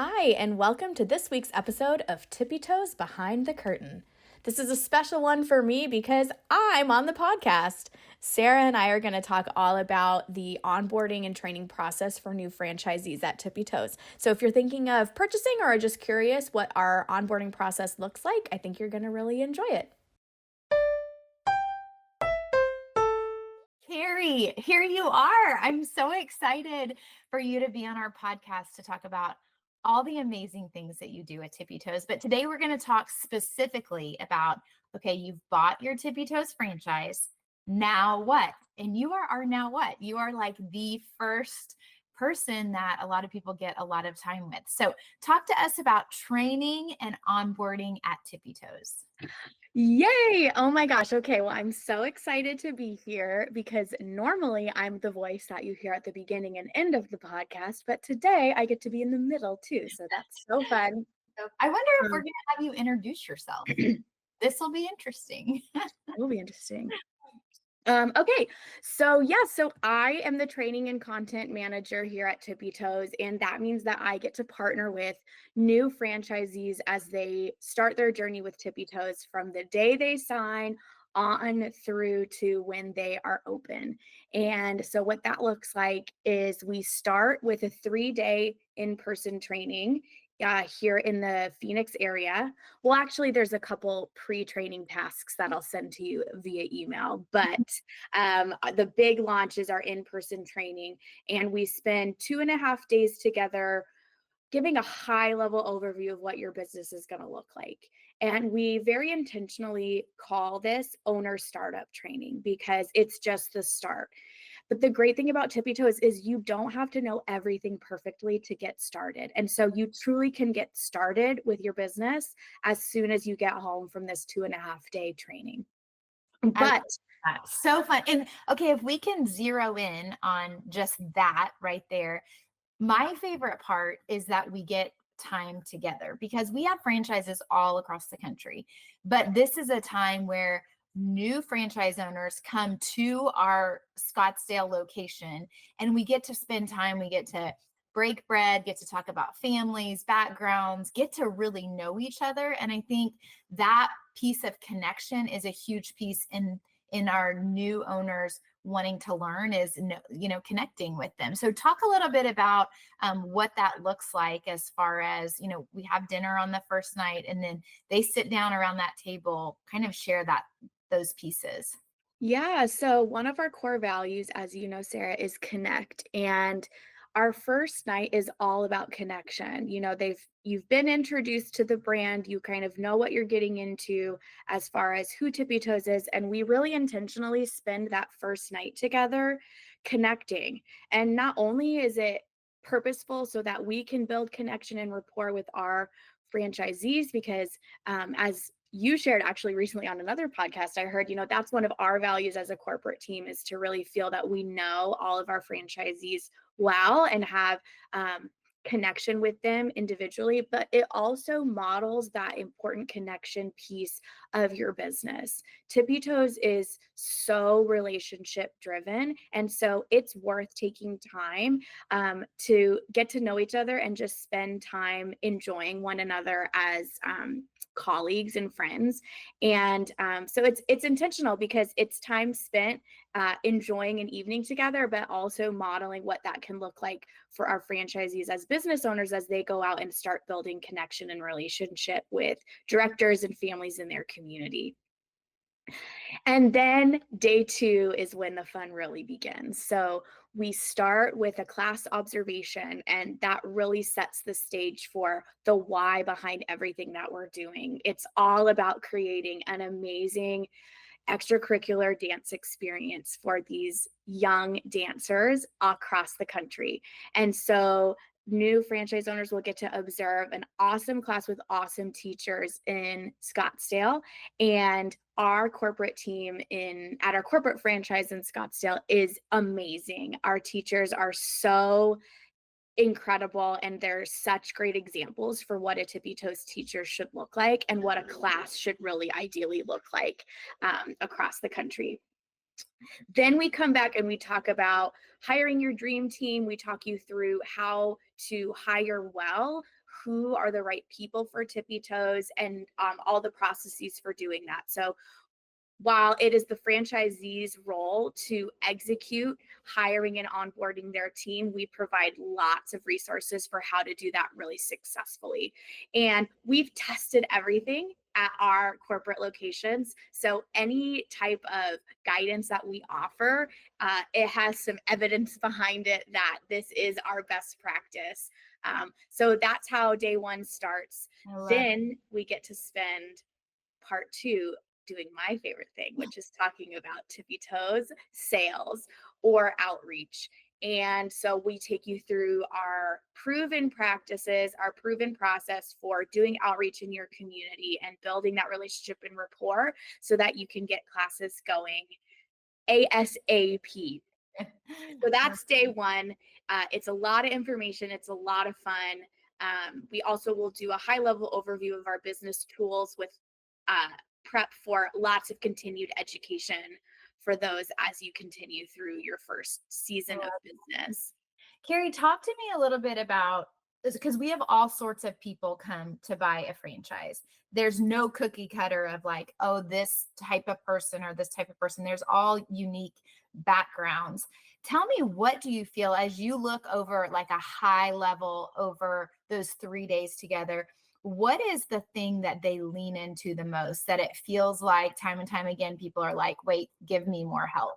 Hi, and welcome to this week's episode of Tippi Toes Behind the Curtain. This is a special one for me because I'm on the podcast. Sarah and I are going to talk all about the onboarding and training process for new franchisees at Tippi Toes. So if you're thinking of purchasing or are just curious what our onboarding process looks like, I think you're going to really enjoy it. Carrie, here you are. I'm so excited for you to be on our podcast to talk about all the amazing things that you do at Tippi Toes. But today we're going to talk specifically about, okay, you've bought your Tippi Toes franchise. Now what? And you are our now what? You are like the first person that a lot of people get a lot of time with. So talk to us about training and onboarding at Tippi Toes. Yay! Oh my gosh. Okay, well, I'm so excited to be here because normally I'm the voice that you hear at the beginning and end of the podcast, but today I get to be in the middle too. So that's so fun. So I wonder if we're Um, going to have you introduce yourself. This will be interesting. That will be interesting. Okay, so I am the training and content manager here at Tippi Toes, and that means that I get to partner with new franchisees as they start their journey with Tippi Toes from the day they sign on through to when they are open. And so what that looks like is we start with a 3-day in-person training here in the Phoenix area. Well, actually, there's a couple pre-training tasks that I'll send to you via email, but the big launches are in-person training, and we spend 2.5 days together giving a high level overview of what your business is going to look like. And we very intentionally call this owner startup training because it's just the start. But the great thing about Tippi Toes is you don't have to know everything perfectly to get started. And so you truly can get started with your business as soon as you get home from this 2.5 day training. I love But that. So fun. And okay, if we can zero in on just that right there, my favorite part is that we get time together because we have franchises all across the country. But this is a time where new franchise owners come to our Scottsdale location and we get to spend time, we get to break bread, get to talk about families, backgrounds, get to really know each other. And I think that piece of connection is a huge piece in our new owners wanting to learn is connecting with them. So talk a little bit about what that looks like as far as we have dinner on the first night and then they sit down around that table, kind of share those pieces. yeah, so one of our core values, as you know, Sarah, is connect. And our first night is all about connection. You've been introduced to the brand, you kind of know what you're getting into as far as who Tippi Toes is, and we really intentionally spend that first night together connecting. And not only is it purposeful so that we can build connection and rapport with our franchisees, because as you shared actually recently on another podcast, I heard, that's one of our values as a corporate team is to really feel that we know all of our franchisees well and have connection with them individually, but it also models that important connection piece of your business. Tippi Toes is so relationship driven, and so it's worth taking time to get to know each other and just spend time enjoying one another as colleagues and friends. And so it's intentional because it's time spent enjoying an evening together, but also modeling what that can look like for our franchisees as business owners as they go out and start building connection and relationship with directors and families in their community. And then day 2 is when the fun really begins. So we start with a class observation, and that really sets the stage for the why behind everything that we're doing. It's all about creating an amazing extracurricular dance experience for these young dancers across the country. And so new franchise owners will get to observe an awesome class with awesome teachers in Scottsdale. And our corporate team at our corporate franchise in Scottsdale is amazing. Our teachers are so incredible, and they're such great examples for what a Tippi Toes teacher should look like and what a class should really ideally look like across the country. Then we come back and we talk about hiring your dream team. We talk you through how to hire well, who are the right people for Tippy Toes and all the processes for doing that. So while it is the franchisee's role to execute hiring and onboarding their team, we provide lots of resources for how to do that really successfully. And we've tested everything at our corporate locations. So any type of guidance that we offer, it has some evidence behind it that this is our best practice. So that's how day one starts. I love it. Then we get to spend part two doing my favorite thing, which is talking about Tippy Toes sales or outreach. And so we take you through our proven practices, our proven process for doing outreach in your community and building that relationship and rapport so that you can get classes going ASAP. So that's day one. It's a lot of information. It's a lot of fun. We also will do a high level overview of our business tools with uh, prep for lots of continued education for those as you continue through your first season of business. Carrie, talk to me a little bit about this because we have all sorts of people come to buy a franchise. There's no cookie cutter of like, oh, this type of person or this type of person. There's all unique backgrounds. Tell me, what do you feel as you look over like a high level over those 3 days together? What is the thing that they lean into the most that it feels like time and time again, people are like, wait, give me more help?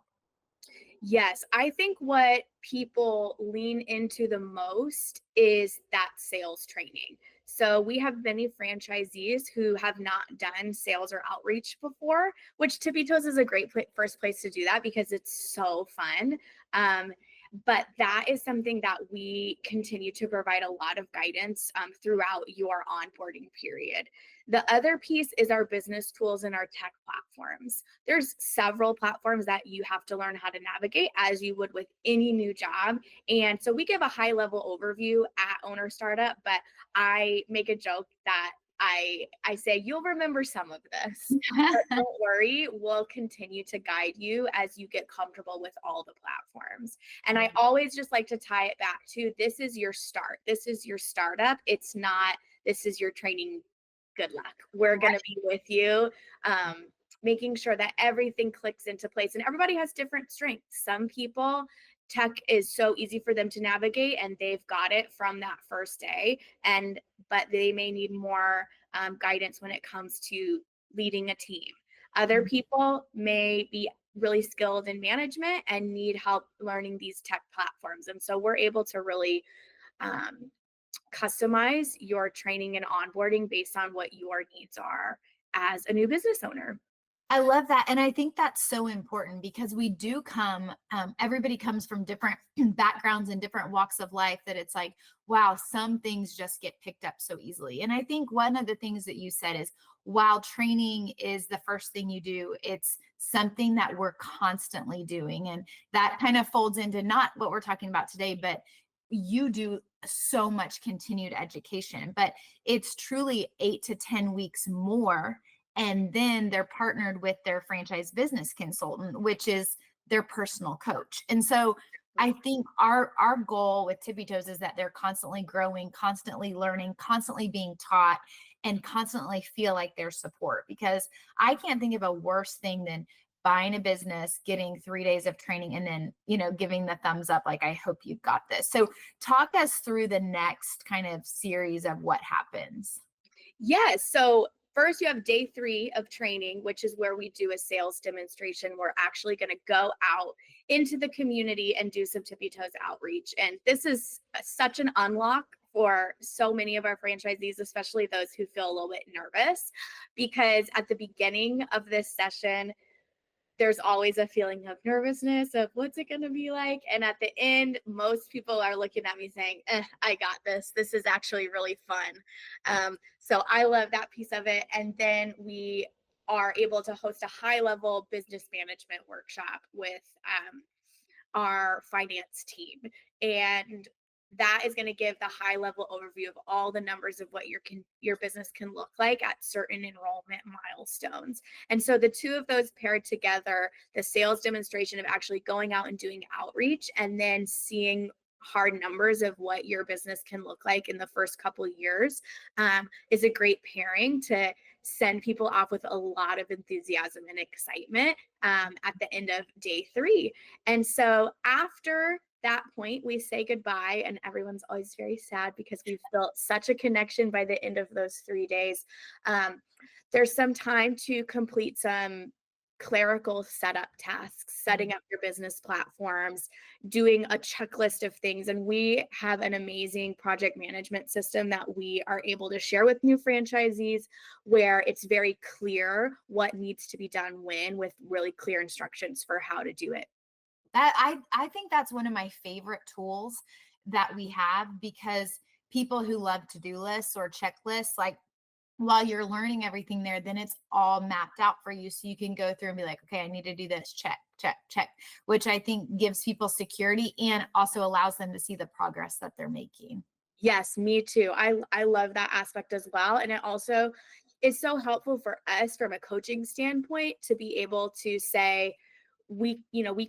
Yes, I think what people lean into the most is that sales training. So we have many franchisees who have not done sales or outreach before, which Tippy Toes is a great first place to do that because it's so fun. But that is something that we continue to provide a lot of guidance throughout your onboarding period. The other piece is our business tools and our tech platforms. There's several platforms that you have to learn how to navigate as you would with any new job. And so we give a high level overview at Owner Startup, but I make a joke that I say you'll remember some of this, but don't worry, we'll continue to guide you as you get comfortable with all the platforms. And I always just like to tie it back to this is your start. This is your startup. It's not this is your training. Good luck. We're going to be with you, making sure that everything clicks into place. And everybody has different strengths. Some people, tech is so easy for them to navigate and they've got it from that first day. But they may need more guidance when it comes to leading a team. Other people may be really skilled in management and need help learning these tech platforms. And so we're able to really customize your training and onboarding based on what your needs are as a new business owner. I love that. And I think that's so important because we do come, everybody comes from different backgrounds and different walks of life that it's like, wow, some things just get picked up so easily. And I think one of the things that you said is while training is the first thing you do, it's something that we're constantly doing. And that kind of folds into not what we're talking about today, but you do so much continued education, but it's truly 8 to 10 weeks more, and then they're partnered with their franchise business consultant, which is their personal coach. And so I think our goal with Tippy Toes is that they're constantly growing, constantly learning, constantly being taught, and constantly feel like there's support, because I can't think of a worse thing than buying a business, getting 3 days of training, and then, giving the thumbs up, like, I hope you've got this. So talk us through the next kind of series of what happens. Yes. So first you have day 3 of training, which is where we do a sales demonstration. We're actually going to go out into the community and do some Tippy Toes outreach. And this is such an unlock for so many of our franchisees, especially those who feel a little bit nervous, because at the beginning of this session, there's always a feeling of nervousness of what's it going to be like. And at the end, most people are looking at me saying, I got this. This is actually really fun. So I love that piece of it. And then we are able to host a high level business management workshop with our finance team. And that is going to give the high level overview of all the numbers of what your business can look like at certain enrollment milestones. And so the two of those paired together, the sales demonstration of actually going out and doing outreach and then seeing hard numbers of what your business can look like in the first couple of years, is a great pairing to send people off with a lot of enthusiasm and excitement at the end of day 3. And so after that point, we say goodbye, and everyone's always very sad because we've built such a connection by the end of those 3 days. There's some time to complete some clerical setup tasks, setting up your business platforms, doing a checklist of things. And we have an amazing project management system that we are able to share with new franchisees where it's very clear what needs to be done when, with really clear instructions for how to do it. That I think that's one of my favorite tools that we have, because people who love to-do lists or checklists, like, while you're learning everything there, then it's all mapped out for you. So you can go through and be like, okay, I need to do this, check, check, check, which I think gives people security and also allows them to see the progress that they're making. Yes, me too. I love that aspect as well. And it also is so helpful for us from a coaching standpoint to be able to say, we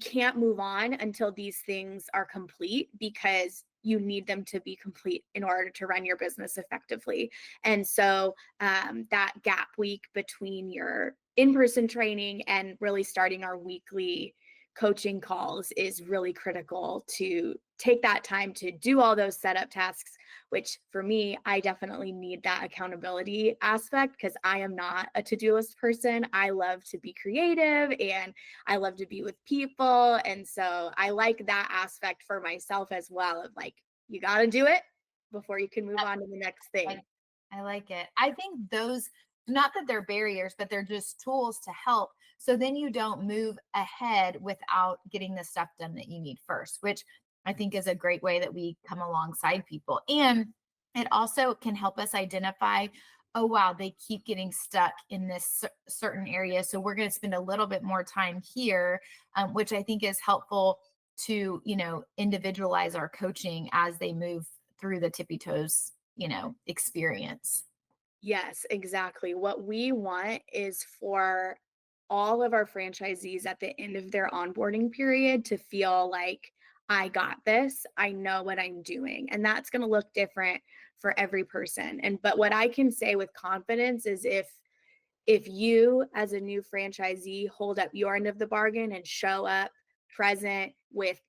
can't move on until these things are complete, because you need them to be complete in order to run your business effectively. And so that gap week between your in-person training and really starting our weekly coaching calls is really critical to take that time to do all those setup tasks, which for me, I definitely need that accountability aspect because I am not a to-do list person. I love to be creative and I love to be with people. And so I like that aspect for myself as well, of like, you got to do it before you can move on to the next I, thing. I like it. I think those, not that they're barriers, but they're just tools to help. So then you don't move ahead without getting the stuff done that you need first, which I think is a great way that we come alongside people. And it also can help us identify, oh, wow, they keep getting stuck in this certain area. So we're going to spend a little bit more time here, which I think is helpful to, individualize our coaching as they move through the Tippy Toes, experience. Yes, exactly. What we want is for all of our franchisees at the end of their onboarding period to feel like, I got this, I know what I'm doing. And that's going to look different for every person. And but what I can say with confidence is, if you as a new franchisee hold up your end of the bargain and show up present with,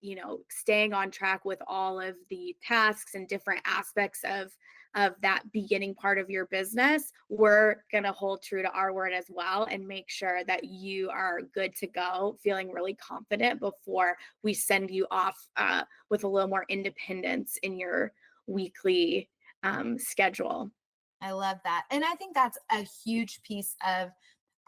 staying on track with all of the tasks and different aspects of that beginning part of your business, we're going to hold true to our word as well and make sure that you are good to go, feeling really confident before we send you off with a little more independence in your weekly schedule. I love that. And I think that's a huge piece of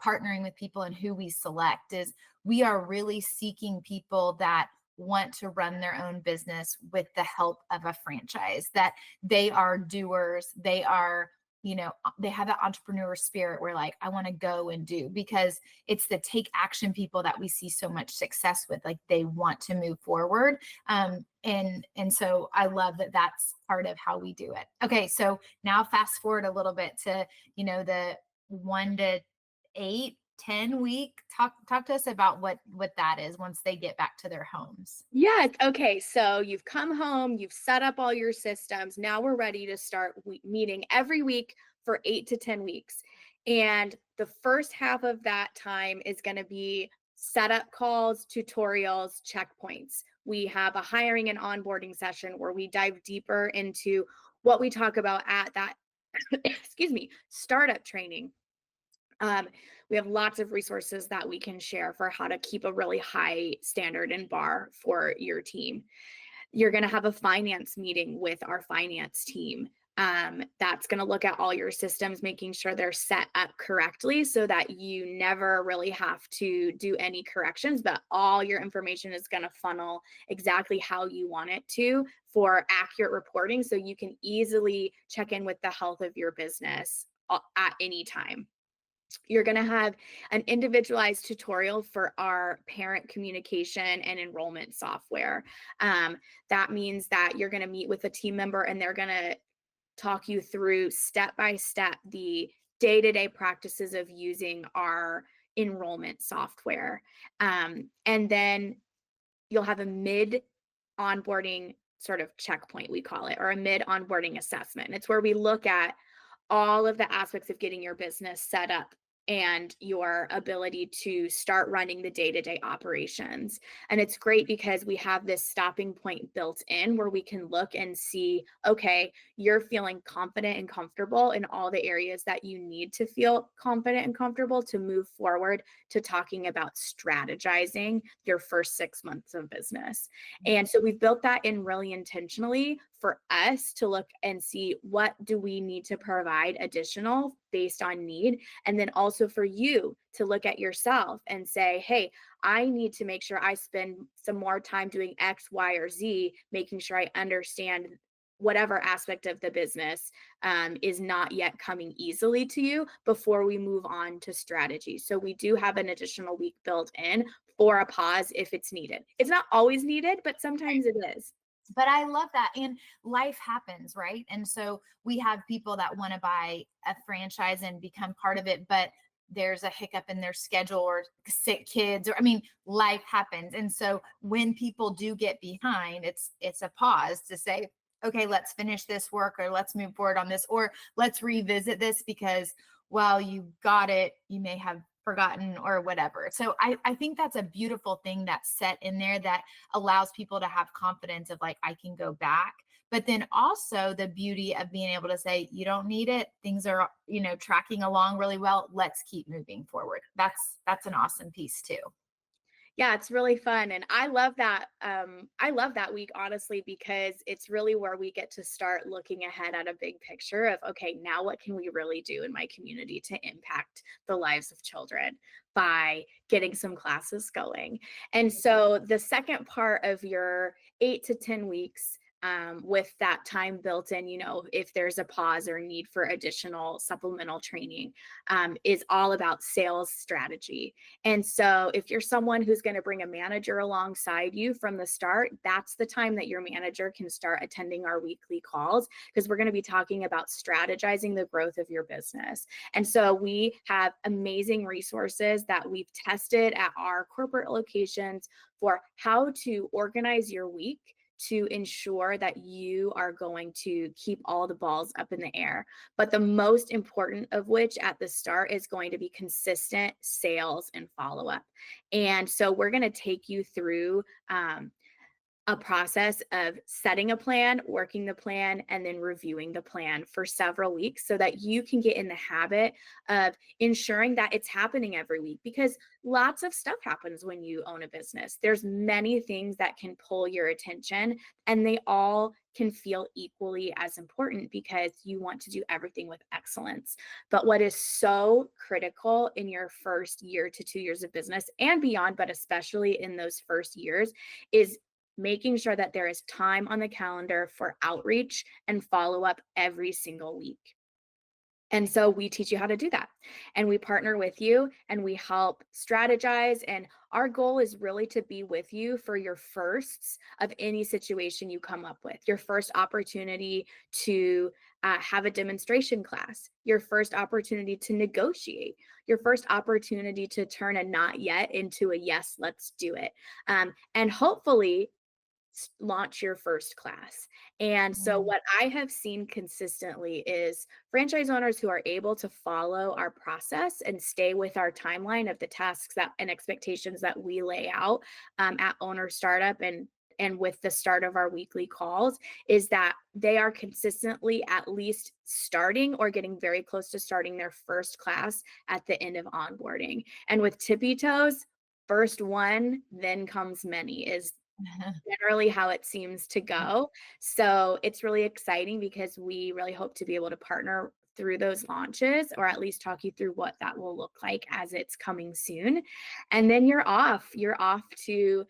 partnering with people and who we select is we are really seeking people that want to run their own business with the help of a franchise, that they are doers, they are, they have that entrepreneur spirit where like, I want to go and do, because it's the take action people that we see so much success with, like they want to move forward. And so I love that that's part of how we do it. Okay, so now fast forward a little bit to, the 1 to 8, 10 week. Talk to us about what that is once they get back to their homes. Yeah. Okay. So you've come home, you've set up all your systems. Now we're ready to start meeting every week for 8 to 10 weeks. And the first half of that time is going to be setup calls, tutorials, checkpoints. We have a hiring and onboarding session where we dive deeper into what we talk about at that, excuse me, startup training. We have lots of resources that we can share for how to keep a really high standard and bar for your team. You're going to have a finance meeting with our finance team. That's going to look at all your systems, making sure they're set up correctly so that you never really have to do any corrections, but all your information is going to funnel exactly how you want it to for accurate reporting. So you can easily check in with the health of your business at any time. You're going to have an individualized tutorial for our parent communication and enrollment software. That means that you're going to meet with a team member and they're going to talk you through step by step the day-to-day practices of using our enrollment software. And then you'll have a mid onboarding sort of checkpoint, we call it, or a mid onboarding assessment. It's where we look at all of the aspects of getting your business set up and your ability to start running the day-to-day operations. And it's great because we have this stopping point built in where we can look and see, okay, you're feeling confident and comfortable in all the areas that you need to feel confident and comfortable to move forward to talking about strategizing your first 6 months of business. And so we've built that in really intentionally for us to look and see what do we need to provide additional based on need. And then also for you to look at yourself and say, hey, I need to make sure I spend some more time doing X, Y, or Z, making sure I understand whatever aspect of the business is not yet coming easily to you before we move on to strategy. So we do have an additional week built in for a pause if it's needed. It's not always needed, but sometimes it is. But I love that. And life happens, right? And so we have people that want to buy a franchise and become part of it, but there's a hiccup in their schedule or sick kids, or I mean, life happens. And so when people do get behind, it's a pause to say, okay, let's finish this work, or let's move forward on this, or let's revisit this because while you got it, you may have forgotten or whatever. So I think that's a beautiful thing that's set in there that allows people to have confidence of like, I can go back. But then also the beauty of being able to say, you don't need it. Things are, tracking along really well. Let's keep moving forward. That's an awesome piece too. Yeah, it's really fun. And I love that. I love that week, honestly, because it's really where we get to start looking ahead at a big picture of, okay, now what can we really do in my community to impact the lives of children by getting some classes going? And so the second part of your 8 to 10 weeks, with that time built in, if there's a pause or need for additional supplemental training, is all about sales strategy. And so if you're someone who's going to bring a manager alongside you from the start, that's the time that your manager can start attending our weekly calls, because we're going to be talking about strategizing the growth of your business. And so we have amazing resources that we've tested at our corporate locations for how to organize your week to ensure that you are going to keep all the balls up in the air. But the most important of which at the start is going to be consistent sales and follow up. And so we're going to take you through a process of setting a plan, working the plan, and then reviewing the plan for several weeks so that you can get in the habit of ensuring that it's happening every week, because lots of stuff happens when you own a business. There's many things that can pull your attention, and they all can feel equally as important because you want to do everything with excellence. But what is so critical in your first year to 2 years of business and beyond, but especially in those first years, is making sure that there is time on the calendar for outreach and follow up every single week. And so we teach you how to do that. And we partner with you and we help strategize. And our goal is really to be with you for your firsts of any situation you come up with, your first opportunity to have a demonstration class, your first opportunity to negotiate, your first opportunity to turn a not yet into a yes, let's do it. And hopefully, launch your first class. And so Mm. what I have seen consistently is franchise owners who are able to follow our process and stay with our timeline of the tasks that and expectations that we lay out at owner startup and with the start of our weekly calls, is that they are consistently at least starting or getting very close to starting their first class at the end of onboarding. And with Tippi Toes, first one, then comes many is generally how it seems to go. So it's really exciting because we really hope to be able to partner through those launches, or at least talk you through what that will look like as it's coming soon. And then you're off. You're off to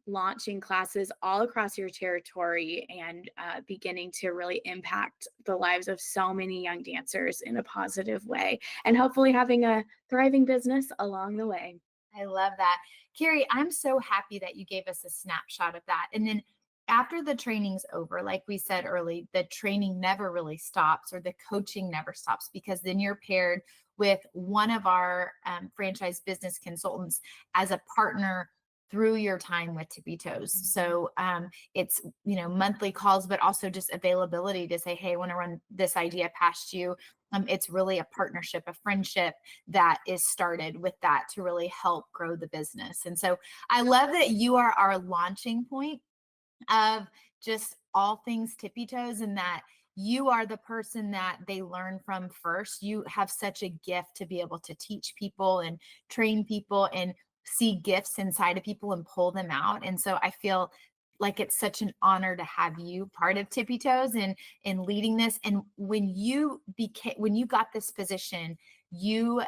launching classes all across your territory and beginning to really impact the lives of so many young dancers in a positive way, and hopefully having a thriving business along the way. I love that. Carrie, I'm so happy that you gave us a snapshot of that. And then after the training's over, like we said early, the training never really stops, or the coaching never stops, because then you're paired with one of our franchise business consultants as a partner through your time with Tippy Toes. So it's, monthly calls, but also just availability to say, hey, I want to run this idea past you. It's really a partnership, a friendship that is started with that to really help grow the business. And so I love that you are our launching point of just all things Tippy Toes, and that you are the person that they learn from first. You have such a gift to be able to teach people and train people and see gifts inside of people and pull them out. And so I feel like it's such an honor to have you part of Tippy Toes and in leading this. And when you got this position, you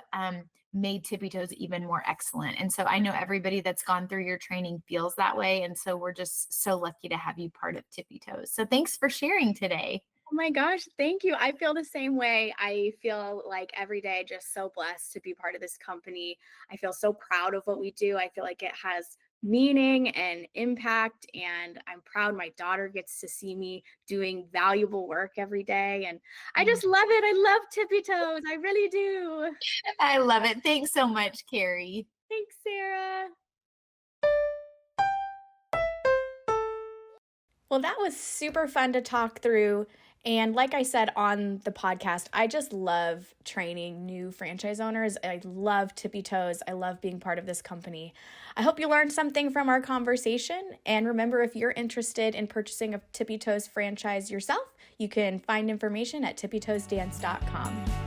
made Tippy Toes even more excellent. And so I know everybody that's gone through your training feels that way. And so we're just so lucky to have you part of Tippy Toes. So thanks for sharing today. Oh my gosh, thank you. I feel the same way. I feel like every day just so blessed to be part of this company. I feel so proud of what we do. I feel like it has meaning and impact, and I'm proud my daughter gets to see me doing valuable work every day. And I Mm. just love it. I love Tippy Toes. I really do. I love it. Thanks so much, Carrie. Thanks, Sarah. Well, that was super fun to talk through. And like I said on the podcast, I just love training new franchise owners. I love Tippy Toes. I love being part of this company. I hope you learned something from our conversation. And remember, if you're interested in purchasing a Tippy Toes franchise yourself, you can find information at tippytoesdance.com.